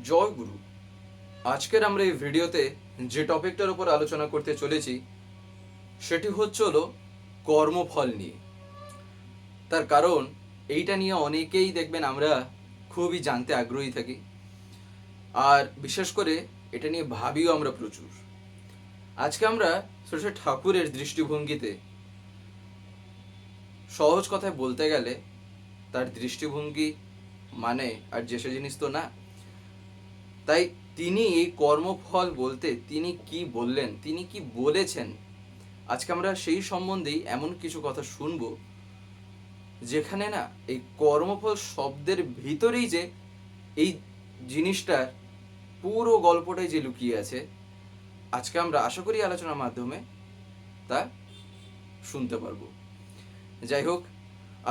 জয় গুরু। আজকের আমরা এই ভিডিওতে যে টপিকটার উপর আলোচনা করতে চলেছি সেটি হলো কর্মফল নিয়ে। তার কারণ এইটা নিয়ে অনেকেই দেখবেন আমরা খুবই জানতে আগ্রহী থাকি, আর বিশেষ করে এটা নিয়ে ভাবিও আমরা প্রচুর। আজকে আমরা শ্রী ঠাকুরের দৃষ্টিভঙ্গিতে, সহজ কথায় বলতে গেলে তার দৃষ্টিভঙ্গি মানে আর যে সে জিনিস তো না। তাই তিনি এই কর্মফল বলতে তিনি কি বললেন, তিনি কি বলেছেন, আজকে আমরা সেই সম্বন্ধেই এমন কিছু কথা শুনব যেখানে না এই কর্মফল শব্দের ভিতরেই যে এই জিনিসটার পুরো গল্পটাই যে লুকিয়ে আছে, আজকে আমরা আশা করি আলোচনার মাধ্যমে তা শুনতে পারবো। যাই হোক,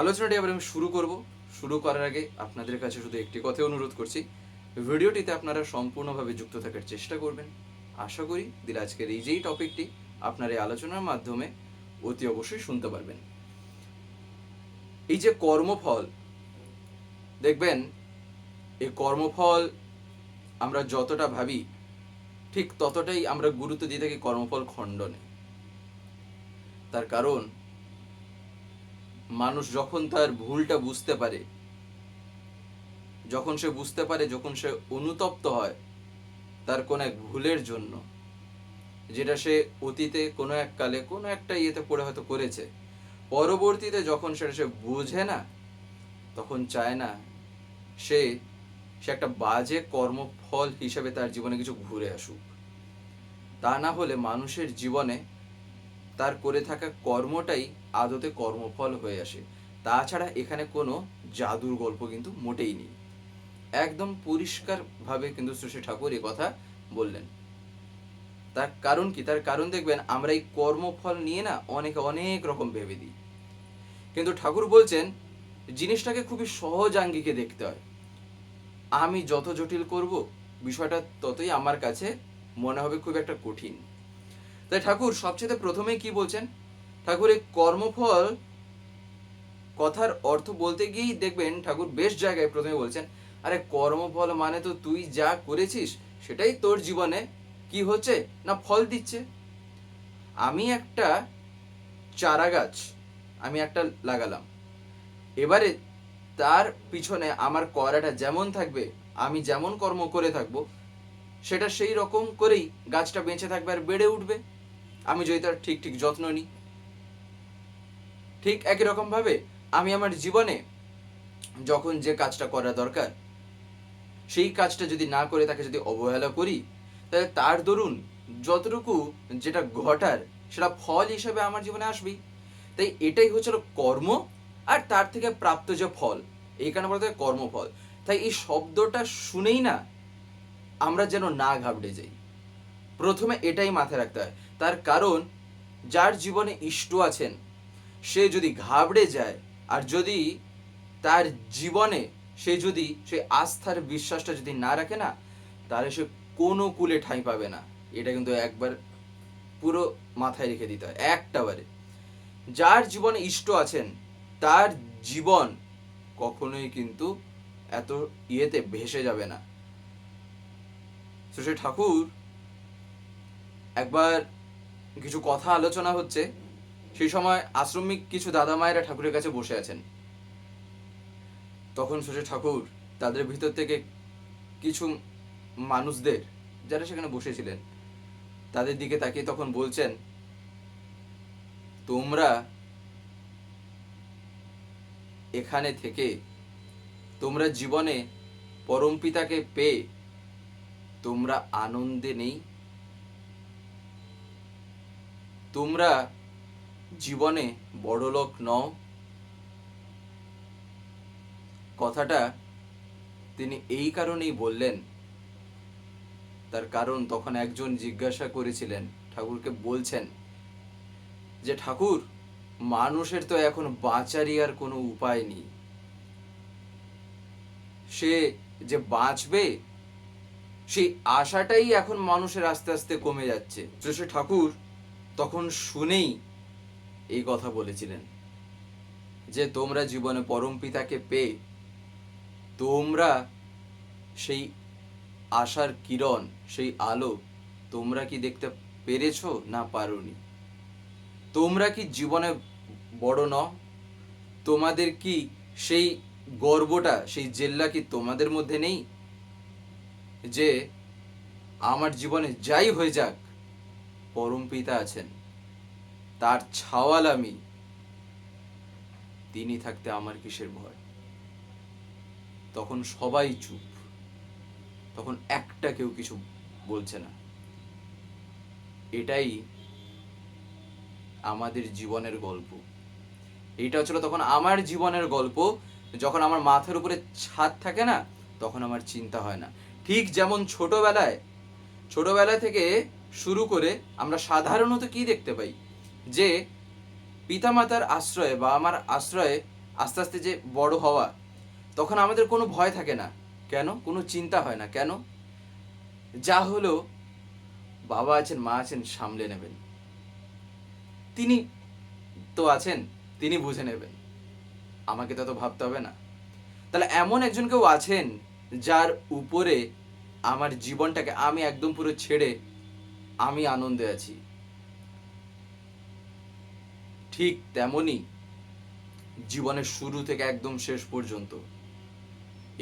আলোচনাটি আবার আমি শুরু করব। শুরু করার আগে আপনাদের কাছে শুধু একটি কথাই অনুরোধ করছি, ভিডিওটিতে আপনারা সম্পূর্ণভাবে যুক্ত থাকার চেষ্টা করবেন। আশা করি দিলে আজকের এই যেই টপিকটি আপনার এই আলোচনার মাধ্যমে অতি অবশ্যই শুনতে পারবেন। এই যে কর্মফল, দেখবেন এই কর্মফল আমরা যতটা ভাবি ঠিক ততটাই আমরা গুরুত্ব দিয়ে থাকি কর্মফল খণ্ডনে। তার কারণ মানুষ যখন তার ভুলটা বুঝতে পারে, যখন সে অনুতপ্ত হয় তার কোনো এক ভুলের জন্য, যেটা সে অতীতে কোনো এক কালে কোনো একটা ইয়েতে পড়ে হয়তো করেছে, পরবর্তীতে যখন সেটা সে বোঝে না, তখন চায় না সে একটা বাজে কর্মফল হিসেবে তার জীবনে কিছু ঘুরে আসুক। তা না হলে মানুষের জীবনে তার করে থাকা কর্মটাই আদতে কর্মফল হয়ে আসে। তাছাড়া এখানে কোনো জাদুর গল্প কিন্তু মোটেই নেই। একদম পরিষ্কারভাবে কিন্তু শ্রী ঠাকুর এই কথা বললেন। তার কারণ কি? তার কারণ দেখবেন আমরা এই কর্মফল নিয়ে না অনেকে অনেক রকম ভেবে দিই, কিন্তু ঠাকুর বলছেন জিনিসটাকে খুবই সহজ আঙ্গিকে দেখতে হয়। আমি যত জটিল করব বিষয়টা ততই আমার কাছে মনে হবে খুব একটা কঠিন। তাই ঠাকুর সবচেয়ে প্রথমেই কি বলছেন, ঠাকুর এই কর্মফল কথার অর্থ বলতে গিয়েই দেখবেন ঠাকুর বেশ জায়গায় প্রথমে বলছেন, আরে কর্মফল মানে তো তুই যা করেছিস সেটাই তোর জীবনে কি হচ্ছে না ফল দিচ্ছে। আমি একটা চারা গাছ আমি একটা লাগালাম, এবারে তার পিছনে আমার করাটা যেমন থাকবে, আমি যেমন কর্ম করে থাকবো, সেটা সেই রকম করেই গাছটা বেঁচে থাকবে আর বেড়ে উঠবে, আমি যদি তার ঠিক ঠিক যত্ন নিই। ঠিক একই রকম ভাবে আমি আমার জীবনে যখন যে কাজটা করা দরকার সেই কাজটা যদি না করে তাকে যদি অবহেলা করি, তাহলে তার দরুন যতটুকু যেটা ঘটার সেটা ফল হিসেবে আমার জীবনে আসবেই। তাই এটাই হচ্ছিল কর্ম, আর তার থেকে প্রাপ্ত যে ফল, এই কারণে বলতে হয় কর্মফল। তাই এই শব্দটা শুনেই না আমরা যেন না ঘাবড়ে যাই, প্রথমে এটাই মাথায় রাখতে হয়। তার কারণ যার জীবনে ইষ্ট আছেন সে যদি ঘাবড়ে যায়, আর যদি তার জীবনে সে যদি সেই আস্থার বিশ্বাসটা যদি না রাখে না, তাহলে সে কোনো কুলে ঠাঁই পাবে না। এটা কিন্তু একবার পুরো মাথায় রেখে দিতে হয় একটাবারে। যার জীবনে ইষ্ট আছেন তার জীবন কখনোই কিন্তু এত ইয়েতে ভেসে যাবে না। তো সে ঠাকুর একবার কিছু কথা আলোচনা হচ্ছে, সেই সময় আশ্রমিক কিছু দাদা মায়েরা ঠাকুরের কাছে বসে আছেন। তখন শশী ঠাকুর তাদের ভিতর থেকে কিছু মানুষদের, যারা সেখানে বসেছিলেন, তাদের দিকে তাকিয়ে তখন বলছেন, তোমরা এখানে থেকে তোমরা জীবনে পরমপিতাকে পেয়ে তোমরা আনন্দে নেই, তোমরা জীবনে বড়লোক নও। কথাটা তিনি এই কারণেই বললেন, তার কারণ তখন একজন জিজ্ঞাসা করেছিলেন ঠাকুরকে, বলছেন যে ঠাকুর, মানুষের তো এখন বাঁচারই আর কোনো উপায় নেই, সে যে বাঁচবে সেই আশাটাই এখন মানুষের আস্তে আস্তে কমে যাচ্ছে। তো সে ঠাকুর তখন শুনেই এই কথা বলেছিলেন যে তোমরা জীবনে পরম পিতাকে পেয়ে তোমরা সেই আশার কিরণ, সেই আলো তোমরা কি দেখতে পেরেছো না পারোনি? তোমরা কি জীবনে বড় নও? তোমাদের কি সেই গর্বটা, সেই জেল্লা কি তোমাদের মধ্যে নেই যে আমার জীবনে যাই হয়ে যাক পরম পিতা আছেন, তার ছাওয়াল আমি, তিনি থাকতে আমার কিসের ভয়? তখন সবাই চুপ, তখন একটা কেউ কিছু বলছে না। এটাই আমাদের জীবনের গল্প। এইটা হচ্ছিল তখন আমার জীবনের গল্প। যখন আমার মাথার উপরে ছাদ থাকে না, তখন আমার চিন্তা হয় না। ঠিক যেমন ছোটবেলা থেকে শুরু করে আমরা সাধারণত কি দেখতে পাই, যে পিতামাতার আশ্রয়ে বা আমার আশ্রয়ে আস্তে আস্তে যে বড় হওয়া, তখন আমাদের কোনো ভয় থাকে না। কেন? কোনো চিন্তা হয় না। কেন? যা হলো, বাবা আছেন, মা আছেন, সামলে নেবেন। তিনি তো আছেন, তিনি বুঝে নেবেন, আমাকে তো ভাবতে হবে না। তাহলে এমন একজন কেউ আছেন যার উপরে আমার জীবনটাকে আমি একদম পুরো ছেড়ে আমি আনন্দে আছি। ঠিক তেমনি জীবনের শুরু থেকে একদম শেষ পর্যন্ত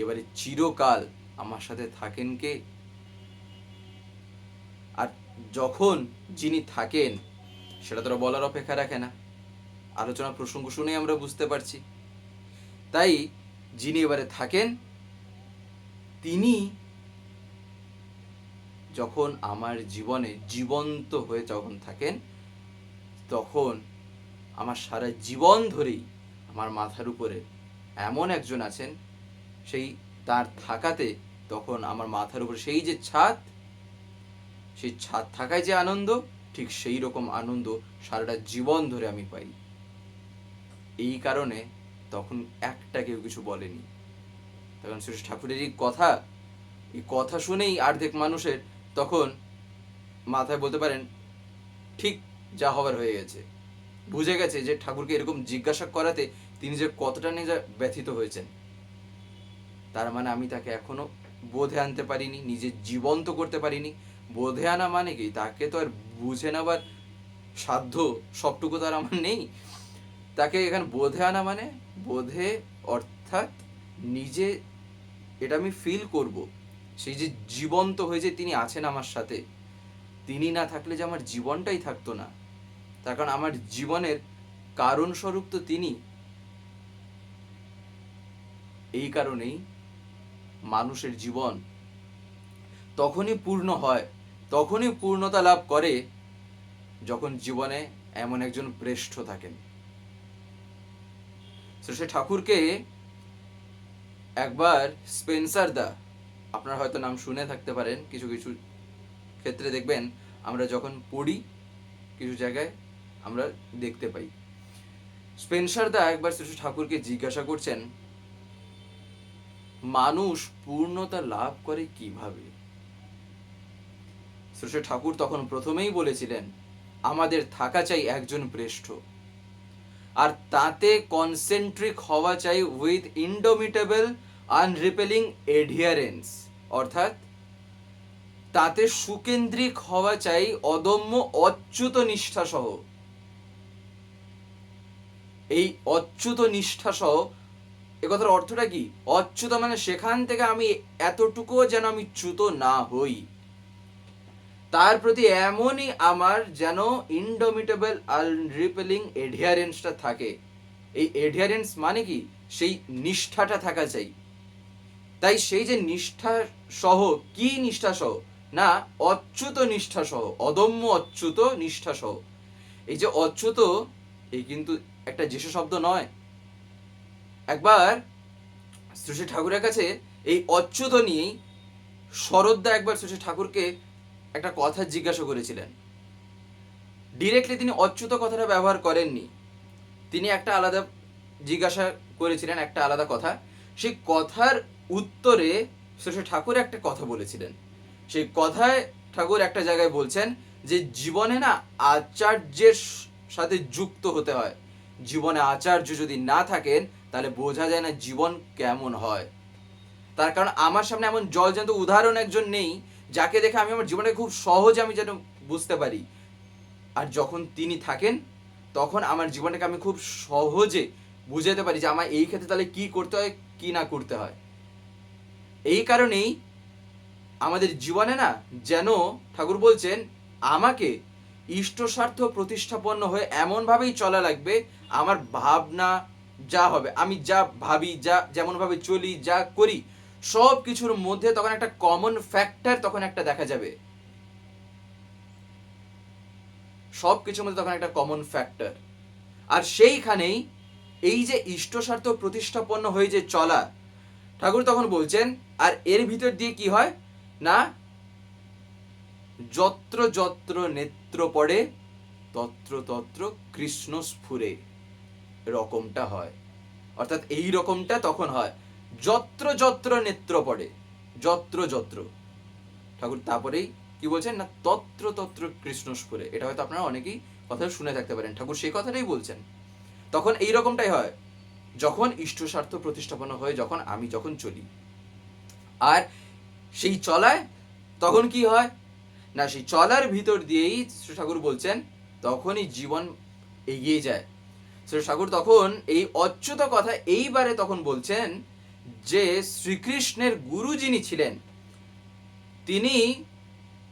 এবারে চিরকাল আমার সাথে থাকেন কে? আর যখন যিনি থাকেন সেটা তো বলার অপেক্ষা রাখে না, আলোচনার প্রসঙ্গ শুনেই আমরা বুঝতে পারছি। তাই যিনি এবারে থাকেন, তিনি যখন আমার জীবনে জীবন্ত হয়ে যখন থাকেন, তখন আমার সারা জীবন ধরেই আমার মাথার উপরে এমন একজন আছেন, সেই তার থাকাতে তখন আমার মাথার উপরে সেই যে ছাদ, সেই ছাদ থাকায় যে আনন্দ, ঠিক সেই রকম আনন্দ সারাটা জীবন ধরে আমি পাই। এই কারণে তখন একটা কেউ কিছু বলেনি। তখন শ্রী ঠাকুরের এই কথা শুনেই অর্ধেক মানুষের তখন মাথায় বলতে পারেন ঠিক যা হবার হয়ে গেছে, বুঝে গেছে যে ঠাকুরকে এরকম জিজ্ঞাসা করাতে তিনি যে কতটা নিজে ব্যথিত হয়েছেন। তার মানে আমি তাকে এখনো বোধে আনতে পারিনি, নিজে জীবন্ত করতে পারিনি। বোধে আনা মানে কি? তাকে তো আর বুঝে নেবার সাধ্য সবটুকু তার আমার নেই। তাকে এখানে বোধে আনা মানে, বোধে অর্থাৎ নিজে এটা আমি ফিল করব, সেই যে জীবন্ত হয়ে যে তিনি আছেন আমার সাথে, তিনি না থাকলে যে আমার জীবনটাই থাকতো না। তার কারণ আমার জীবনের কারণ স্বরূপ তো তিনি। এই কারণেই মানুষের জীবন তখনই পূর্ণ হয়, তখনই পূর্ণতা লাভ করে, যখন জীবনে এমন একজন প্রেষ্ঠ থাকেন। শ্রী ঠাকুরকে একবার স্পেন্সার দা, আপনারা হয়তো নাম শুনে থাকতে পারেন, কিছু কিছু ক্ষেত্রে দেখবেন আমরা যখন পড়ি কিছু জায়গায় আমরা দেখতে পাই। স্পেন্সার দা একবার শ্রী ঠাকুরকে জিজ্ঞাসা করছেন, মানুষ পূর্ণতা লাভ করে কিভাবে? শ্রী ঠাকুর তখন প্রথমেই বলেছিলেন, আমাদের থাকা চাই একজন প্রেষ্ঠ, আর তাতে কনসেন্ট্রিক হওয়া চাই উইথ ইনডোমিটেবল আনরিপেলিং এডিয়ারেন্স, অর্থাৎ তাতে সুকেন্দ্রিক হওয়া চাই অদম্য অচ্যুত নিষ্ঠা সহ। এই অচ্যুত নিষ্ঠা সহ, এ কথার অর্থটা কি? অচ্যুত মানে সেখান থেকে আমি এতটুকুও যেন আমি চ্যুত না হই, তার প্রতি এমনই আমার যেন ইনডোমিটেবল আনরিপেলিং এডিয়ারেন্সটা থাকে। এই এডিয়ারেন্স মানে কি? সেই নিষ্ঠাটা থাকা চাই। তাই সেই যে নিষ্ঠা সহ, কি নিষ্ঠা সহ? না, অচ্যুত নিষ্ঠা সহ, অদম্য অচ্যুত নিষ্ঠা সহ। এই যে অচ্যুত, এই কিন্তু একটা যেসব শব্দ নয়। একবার শ্রী ঠাকুরের কাছে এই অচ্যুত নিয়েই শরৎদা একবার শ্রী ঠাকুরকে একটা কথা জিজ্ঞাসা করেছিলেন। ডিরেক্টলি তিনি অচ্যুত কথাটা ব্যবহার করেননি, তিনি একটা আলাদা জিজ্ঞাসা করেছিলেন, একটা আলাদা কথা। সেই কথার উত্তরে শ্রী ঠাকুর একটা কথা বলেছিলেন। সেই কথায় ঠাকুর একটা জায়গায় বলছেন যে জীবনে না আচার্যের সাথে যুক্ত হতে হয়। জীবনে আচার্য যদি না থাকেন তাহলে বোঝা যায় না জীবন কেমন হয়। তার কারণ আমার সামনে এমন জলজান্ত উদাহরণ একজন নেই যাকে দেখে আমি আমার জীবনে খুব সহজে আমি যেন বুঝতে পারি। আর যখন তিনি থাকেন তখন আমার জীবনটাকে আমি খুব সহজে বুঝাতে পারি যে আমার এই ক্ষেত্রে তাহলে কি করতে হয়, কি না করতে হয়। এই কারণেই আমাদের জীবনে না যেন ঠাকুর বলছেন আমাকে ইষ্ট স্বার্থ প্রতিষ্ঠাপন্ন হয়ে এমনভাবেই চলা লাগবে, আমার ভাবনা যা হবে, আমি যা ভাবি, যা যেমনভাবে চলি, যা করি, সব কিছুর মধ্যে তখন একটা কমন ফ্যাক্টর তখন একটা দেখা যাবে। সব কিছুর মধ্যে তখন একটা কমন ফ্যাক্টর। আর সেইখানেই এই যে ইষ্ট স্বার্থ প্রতিষ্ঠাপন্ন হয়ে যে চলা, ঠাকুর তখন বলছেন আর এর ভিতর দিয়ে কি হয় না, যত্র যত্র নেত্র পড়ে তত্র তত্র কৃষ্ণ স্ফুরে রকমটা হয়। অর্থাৎ এই রকমটা তখন হয় যত্র যত্র নেত্র পড়ে, যত্র যত্র, ঠাকুর তারপরেই কি বলছেন না তত্র তত্র কৃষ্ণ স্ফুরে। এটা হয়তো আপনারা অনেকেই কথা শুনে থাকতে পারেন, ঠাকুর সেই কথাটাই বলছেন। তখন এই রকমটাই হয় যখন ইষ্ট স্বার্থ প্রতিষ্ঠাপন হয়ে যখন চলি। আর সেই চলায় তখন কি হয় না, সেই চলার ভিতর দিয়েই শ্রী ঠাকুর বলছেন তখনই জীবন এগিয়ে যায়। শ্রী ঠাকুর তখন এই অচ্যুত কথা এইবারে তখন বলছেন যে শ্রীকৃষ্ণের গুরু যিনি ছিলেন তিনি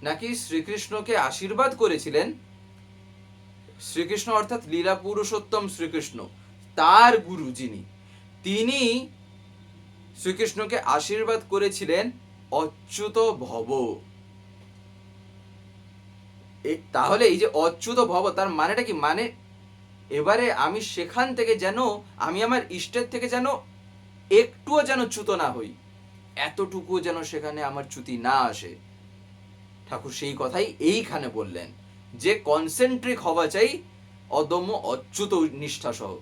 নাকি শ্রীকৃষ্ণকে আশীর্বাদ করেছিলেন। শ্রীকৃষ্ণ অর্থাৎ লীলা পুরুষোত্তম শ্রীকৃষ্ণ, তার গুরু যিনি, তিনি শ্রীকৃষ্ণকে আশীর্বাদ করেছিলেন অচ্যুত ভব। তাহলে এই যে অচ্যুত ভব তার মানেটা কি, মানে এবারে আমি সেখান থেকে যেন আমি আমার ইষ্টের থেকে যেন একটুও যেন চ্যুত না হই, এতটুকু যেন সেখানে আমার চ্যুতি না আসে। ঠাকুর সেই কথাই এইখানে বললেন যে কনসেন্ট্রিক হওয়া চাই অদম্য অচ্যুত নিষ্ঠা সহ।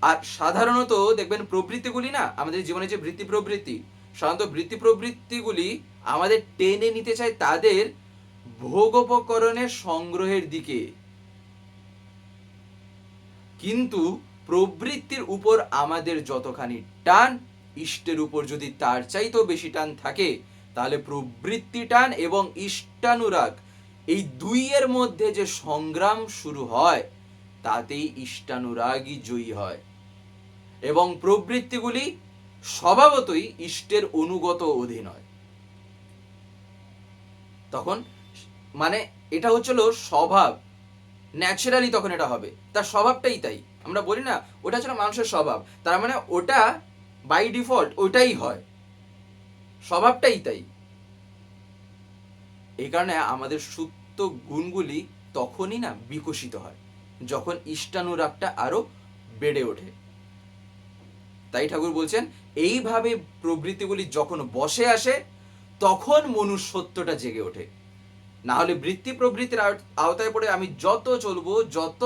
আর সাধারণত দেখবেন প্রবৃত্তিগুলি না আমাদের জীবনে যে বৃত্তি প্রবৃত্তি, সাধারণত বৃত্তি প্রবৃত্তিগুলি আমাদের টেনে নিতে চায় তাদের ভোগোপকরণের সংগ্রহের দিকে। কিন্তু প্রবৃত্তির উপর আমাদের যতখানি টান, ইষ্টের উপর যদি তার চাইতেও বেশি টান থাকে, তাহলে প্রবৃত্তি টান এবং ইষ্টানুরাগ এই দুইয়ের মধ্যে যে সংগ্রাম শুরু হয় তাতেই ইষ্টানুরাগই জয়ী হয় এবং প্রবৃত্তিগুলি স্বভাবতই ইষ্টের অনুগত অধীন হয়। তখন মানে এটা হচ্ছিল স্বভাব, ন্যাচারালি তখন এটা হবে, তার স্বভাবটাই তাই। আমরা বলি না ওটা ছিল মানুষের স্বভাব, তার মানে ওটা বাই ডিফল্ট ওটাই হয়, স্বভাবটাই তাই। এই কারণে আমাদের সুপ্ত গুণগুলি তখনই না বিকশিত হয় যখন ইষ্টানুরাগটা আরো বেড়ে ওঠে। তাই ঠাকুর বলছেন এইভাবে প্রবৃত্তিগুলি যখন বসে আসে তখন মনুষ্যত্বটা জেগে ওঠে। না হলে বৃত্তি প্রবৃত্তির আওতায় পড়ে আমি যত চলবো, যত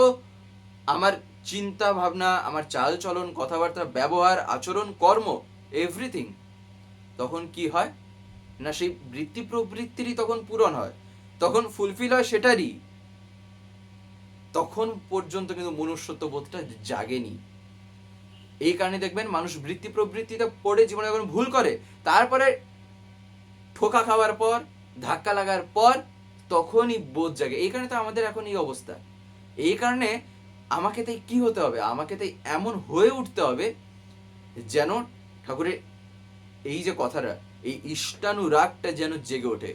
আমার চিন্তা ভাবনা, আমার চাল চলন, কথাবার্তা, ব্যবহার, আচরণ, কর্ম, এভরিথিং, তখন কি হয় না সেই বৃত্তি প্রবৃত্তিরই তখন পূরণ হয়, তখন ফুলফিল হয় সেটারই। তখন পর্যন্ত কিন্তু মনুষ্যত্ব বোধটা জাগেনি। এই কারণে দেখবেন মানুষ বৃত্তি প্রবৃত্তিতে পড়ে জীবনে যখন ভুল করে, তারপরে ঠোকা খাওয়ার পর, ধাক্কা লাগার পর তখনই বোধ জাগে। এই কারণে তো আমাদের এখন এই অবস্থা। এই কারণে আমাকে তাই কি হতে হবে, আমাকে তাই এমন হয়ে উঠতে হবে যেন ঠাকুরের এই যে কথাটা, এই ইষ্টানুরাগটা যেন জেগে ওঠে।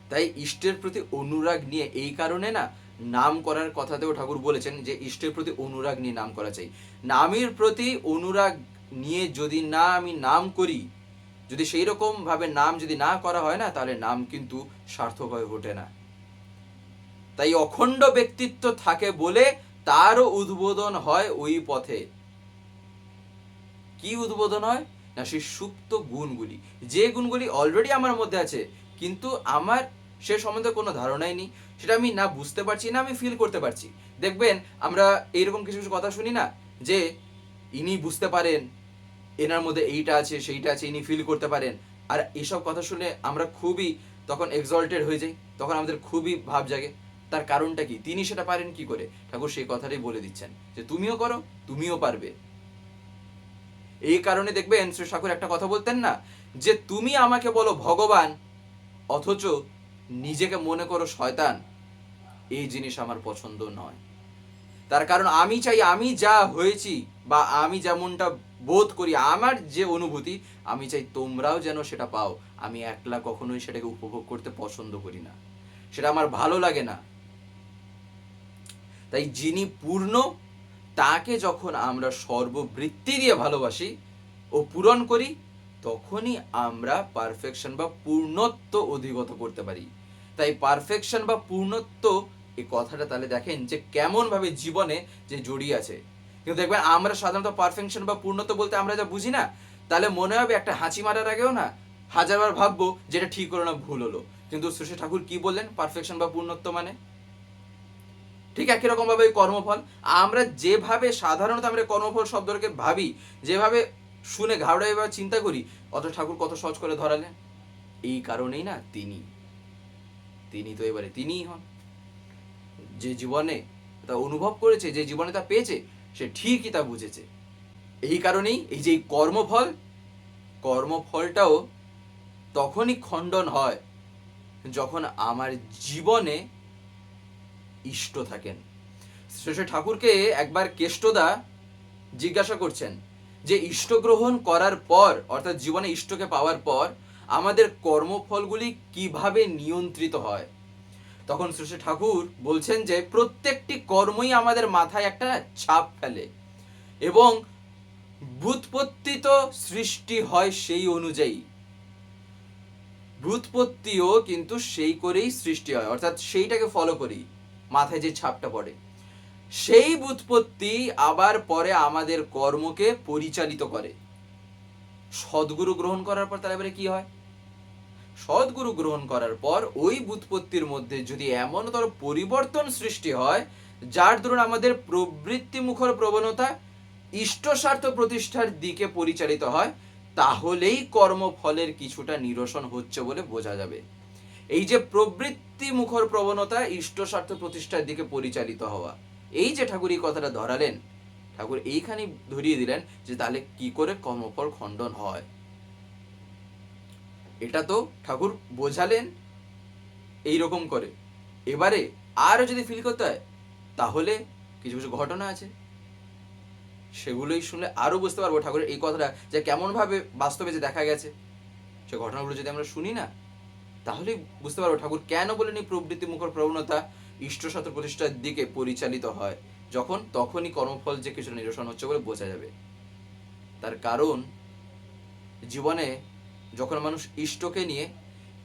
তাই ইষ্টের প্রতি অনুরাগ নিয়ে এই কারণে না নাম করার কথাতেও ঠাকুর বলেছেন যে ইষ্টের প্রতি অনুরাগ নিয়ে নাম করা চাই। নামের প্রতি অনুরাগ নিয়ে যদি না আমি নাম করি, যদি সেই রকম ভাবে নাম যদি না করা হয় না, তাহলে নাম কিন্তু সার্থক হয়ে ওঠে না। তাই অখণ্ড ব্যক্তিত্ব থাকে বলে তারও উদ্বোধন হয় ওই পথে। কি উদ্বোধন হয় না, সেই সুপ্ত গুণগুলি, যে গুণগুলি অলরেডি আমার মধ্যে আছে কিন্তু আমার সে সম্বন্ধে কোনো ধারণাই নেই, সেটা আমি না বুঝতে পারছি না আমি ফিল করতে পারছি। দেখবেন আমরা এইরকম কিছু কিছু কথা শুনি না যে ইনি বুঝতে পারেন, এনার মধ্যে এইটা আছে সেইটা আছে, ইনি ফিল করতে পারেন। আর এইসব কথা শুনে আমরা খুবই তখন এক্সল্টেড হয়ে যাই, তখন আমাদের খুবই ভাব জাগে। তার কারণটা কি, তিনি সেটা পারেন কি করে? ঠাকুর সেই কথাটাই বলে দিচ্ছেন যে তুমিও করো, তুমিও পারবে। এই কারণে দেখবেন শ্রী ঠাকুর একটা কথা বলতেন না, যে তুমি আমাকে বলো ভগবান অথচ নিজেকে মনে করো শয়তান, এই জিনিস আমার পছন্দ নয়। তার কারণ আমি চাই আমি যা হয়েছি বা আমি যেমনটা বোধ করি, আমার যে অনুভূতি, আমি চাই তোমরাও যেন সেটা পাও। আমি একলা কখনোই সেটাকে উপভোগ করতে পছন্দ করি না, সেটা আমার ভালো লাগে না। তাই যিনি পূর্ণ, তাকে যখন আমরা সর্ববৃত্তি দিয়ে ভালোবাসি ও পূরণ করি, তখনই আমরা পারফেকশন বা পূর্ণত্ব অধিগত করতে পারি। তাই পারফেকশন বা পূর্ণত্ব এই কথাটা তাহলে দেখেন যে কেমন ভাবে জীবনে যে জড়িয়ে আছে। কিন্তু দেখবেন আমরা সাধারণত পারফেকশন বা পূর্ণত্ব বলতে আমরা যা বুঝি না, তাহলে মনে হবে একটা হাঁচি মারার আগেও না হাজারবার ভাববো যেটা ঠিক হলো না ভুল হলো। কিন্তু শ্রী ঠাকুর কি বললেন পারফেকশন বা পূর্ণত্ব মানে? ঠিক একই রকম ভাবে কর্মফল, আমরা যেভাবে সাধারণত আমরা কর্মফল শব্দটাকে ভাবি, যেভাবে শুনে ঘাবড়াই বা চিন্তা করি, অত ঠাকুর কত সহজ করে ধরালেন। এই কারণেই না তিনি তো এবারে তিনিই হন, যে জীবনে তা অনুভব করেছে, যে জীবনে তা পেয়েছে, সে ঠিকই তা বুঝেছে। এই কারণেই এই যে কর্মফলটাও তখনই খণ্ডন হয় যখন আমার জীবনে ইষ্ট থাকেন। শ্রী ঠাকুরকে একবার কেষ্টদা জিজ্ঞাসা করছেন যে ইষ্ট গ্রহণ করার পর, অর্থাৎ জীবনে ইষ্টকে পাওয়ার পর আমাদের কর্মফলগুলি কিভাবে নিয়ন্ত্রিত হয়। তখন শ্রী ঠাকুর বলছেন যে প্রত্যেকটি কর্মই আমাদের মাথায় একটা ছাপ ফেলে এবং ব্যুৎপত্তি তো সৃষ্টি হয় সেই অনুযায়ী, ব্যুৎপত্তিও কিন্তু সেই করেই সৃষ্টি হয়, অর্থাৎ সেইটাকে ফলো করি, মাথায় যে ছাপটা পড়ে সেই ব্যুৎপত্তি আবার পরে আমাদের কর্মকে পরিচালিত করে। সদ্গুরু গ্রহণ করার পর তার এবারে কি হয়? সদ্গুরু গ্রহণ করার পর ওই ব্যুৎপত্তির মধ্যে যদি এমনতর পরিবর্তন সৃষ্টি হয় যার দরুন আমাদের প্রবৃত্তি মুখর প্রবণতা ইষ্ট স্বার্থ প্রতিষ্ঠার দিকে পরিচালিত হয়, তাহলেই কর্মফলের কিছুটা নিরসন হচ্ছে বলে বোঝা যাবে। এই যে প্রবৃত্তি মুখর প্রবণতা ইষ্ট স্বার্থ প্রতিষ্ঠার দিকে পরিচালিত হওয়া, এই যে ঠাকুর এই কথাটা ধরালেন, ঠাকুর এইখানে ধরিয়ে দিলেন যে তাহলে কি করে কর্মফল খণ্ডন হয়। এটা তো ঠাকুর বোঝালেন এই রকম করে। এবারে আরো যদি ফিল করতে হয় তাহলে কিছু কিছু ঘটনা আছে, সেগুলোই শুনলে আরো বুঝতে পারবো ঠাকুরের এই কথাটা যে কেমন ভাবে বাস্তবে যে দেখা গেছে। সে ঘটনাগুলো যদি আমরা শুনি না, তাহলে বুঝতে পারবো ঠাকুর কেন বলেন এই প্রবৃত্তি মুখর প্রবণতা ইষ্ট স্বার্থ প্রতিষ্ঠার দিকে পরিচালিত হয়, যখন তখনই কর্মফল যে কিছু নিরসন হচ্ছে বলে বোঝা যাবে। তার কারণ জীবনে যখন মানুষ ইষ্টকে নিয়ে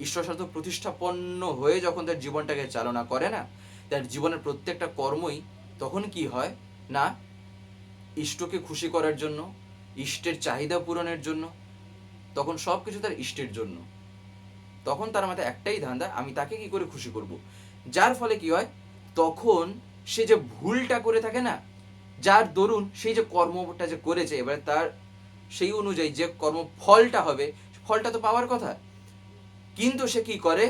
ইষ্ট স্বার্থ প্রতিষ্ঠাপন্ন হয়ে যখন তার জীবনটাকে চালনা করে না, তার জীবনের প্রত্যেকটা কর্মই তখন কি হয় না ইষ্টকে খুশি করার জন্য, ইষ্টের চাহিদা পূরণের জন্য, তখন সব কিছু তার ইষ্টের জন্য। তখন তার মাথায় একটাই ধান্দা, আমি তাকে কি করে খুশি করব। যার ফলে কি হয়, তখন সে যে ভুলটা করে থাকে না, যার দরুন সেই যে কর্মটা যে করেছে, এবারে তার সেই অনুযায়ী যে কর্মফলটা হবে, ফলটা তো পাওয়ার কথা, কিন্তু সে কি করে,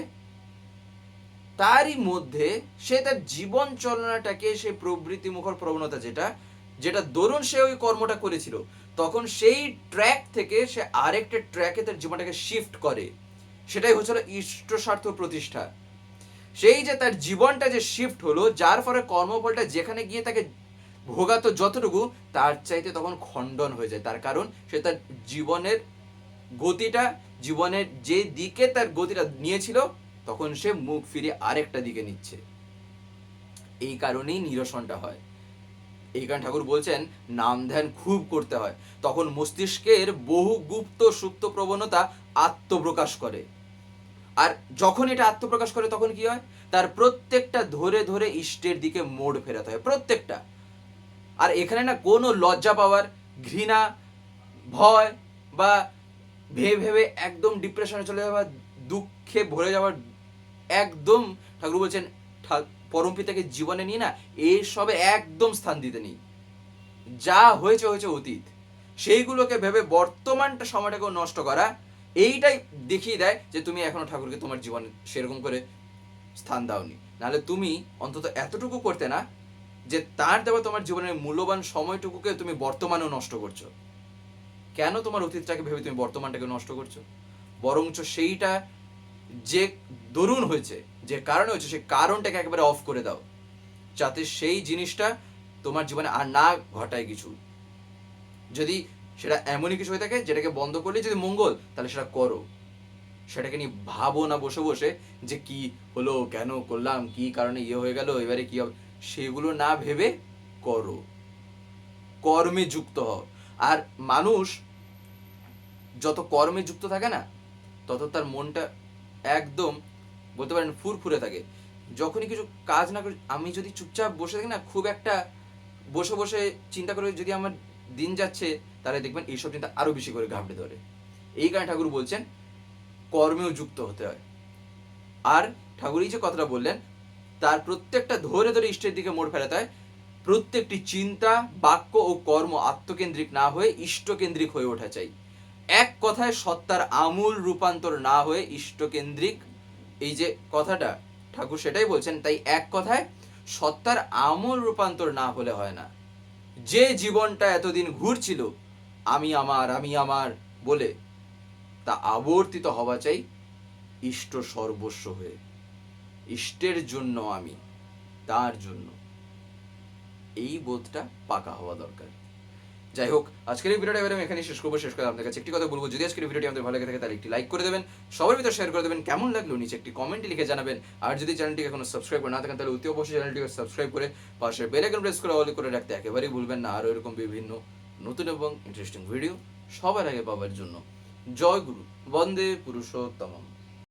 তারই মধ্যে সে তার জীবন চলনাটাকে সে প্রবৃত্তি মুখর প্রবণতা যেটা দরুন সে ওই কর্মটা করেছিল, তখন সেই ট্র্যাক থেকে সে আরেকটা ট্র্যাকে তার জীবনটাকে শিফট করে। সেটাই হচ্ছিল ইষ্ট স্বার্থ প্রতিষ্ঠা। সেই যে তার জীবনটা যে শিফট হলো, যার ফলে কর্মফলটা যেখানে গিয়ে তাকে ভোগাতো যতটুকু, তার চাইতে তখন খণ্ডন হয়ে যায়। তার কারণ সে তার জীবনের গতিটা, জীবনের যে দিকে তার গতিটা নিয়েছিল, তখন সে মুখ ফিরে আরেকটা দিকে নিচ্ছে। এই কারণেই নিরসনটা হয়। এই কারণে ঠাকুর বলছেন নাম ধ্যান খুব করতে হয়, তখন মস্তিষ্কের বহু গুপ্ত সুপ্ত প্রবণতা আত্মপ্রকাশ করে। আর যখন এটা আত্মপ্রকাশ করে তখন কি হয়, তার প্রত্যেকটা ধরে ধরে ইষ্টের দিকে মোড় ফেরাতে হয়, প্রত্যেকটা। আর এখানে না কোনো লজ্জা পাওয়ার, ঘৃণা, ভয় বা ভেবে ভেবে একদম ডিপ্রেশনে চলে যাওয়া, দুঃখে ভরে যাওয়ার একদম, ঠাকুর বলছেন পরম পিতাকে জীবনে নিয়ে না এইসবে একদম স্থান দিতে নেই। যা হয়েছে হয়েছে অতীত, সেইগুলোকে ভেবে বর্তমানটা সময়টাকে নষ্ট করা, এইটাই দেখিয়ে দেয় যে তুমি এখনো ঠাকুরকে তোমার জীবনে সেরকম করে স্থান দাওনি। নাহলে তুমি অন্তত এতটুকু করতে না যে তার দেওয়া তোমার জীবনের মূল্যবান সময়টুকুকে তুমি বর্তমানেও নষ্ট করছো। কেন তোমার অতীতটাকে ভেবে তুমি বর্তমানটাকে নষ্ট করছো? বরঞ্চ সেইটা যে দরুন হয়েছে, যে কারণে হয়েছে, সেই কারণটাকে একেবারে অফ করে দাও, যাতে সেই জিনিসটা তোমার জীবনে আর না ঘটায় কিছু। যদি সেটা এমনই কিছু হয়ে থাকে যেটাকে বন্ধ করলে যদি মঙ্গল, তাহলে সেটা করো। সেটাকে নিয়ে ভাবো না বসে বসে যে কি হলো, কেন করলাম, কি কারণে ইয়ে হয়ে গেল, এবারে কি হবে, সেগুলো না ভেবে করো, কর্মে যুক্ত হও। আর মানুষ যত কর্মে যুক্ত থাকে না, তত তার মনটা একদম বলতে পারেন ফুরফুরে থাকে। যখনই কিছু কাজ না করি, আমি যদি চুপচাপ বসে থাকি না, খুব একটা বসে বসে চিন্তা করে যদি আমার দিন যাচ্ছে, তাহলে দেখবেন এইসব চিন্তা আরো বেশি করে ঘাবড়ে ধরে। এই কারণে ঠাকুর বলছেন কর্মেও যুক্ত হতে হয়। আর ঠাকুর এই যে কথাটা বললেন, তার প্রত্যেকটা ধরে ধরে ইষ্টের দিকে মোড় ফেরাতে হয়। প্রত্যেকটি চিন্তা, বাক্য ও কর্ম আত্মকেন্দ্রিক না হয়ে ইষ্টকেন্দ্রিক হয়ে ওঠা চাই। এক কথায় সত্তার আমূল রূপান্তর না হয়ে ইষ্টকেন্দ্রিক, এই যে কথাটা ঠাকুর সেটাই বলছেন। তাই এক কথায় সত্তার আমূল রূপান্তর না হলে হয় না। যে জীবনটা এতদিন ঘুরছিল আমি আমার বলে, তা আবর্তিত হওয়া চাই ইষ্ট সর্বস্ব হয়ে, ইষ্টের জন্য আমি, তার জন্য। এই বোধটা পাকা হওয়া দরকার। যাই হোক, আজকের এই ভিডিওটা এবার আমি এখানে শেষ করবো। শেষ করে আপনাদের কাছে একটি কথা বলবো, যদি আজকের ভিডিওটি আমাদের ভালো লেগে থাকে তাহলে একটি লাইক করে দেবেন, সবার ভিতরে শেয়ার করে দেবেন, কেমন লাগলো নিচে একটি কমেন্ট লিখে জানাবেন। আর যদি চ্যানেলটিকে এখনো সাবস্ক্রাইব করে না থাকেন, তাহলে অতি অবশ্যই চ্যানেলটিকে সাবস্ক্রাইব করে পাশে বেল আইকন প্রেস করে অল করে রাখতে একেবারেই ভুলবেন না। আর এরকম বিভিন্ন নতুন এবং ইন্টারেস্টিং ভিডিও সবার আগে পাওয়ার জন্য। জয় গুরু, বন্দে পুরুষোত্তমম।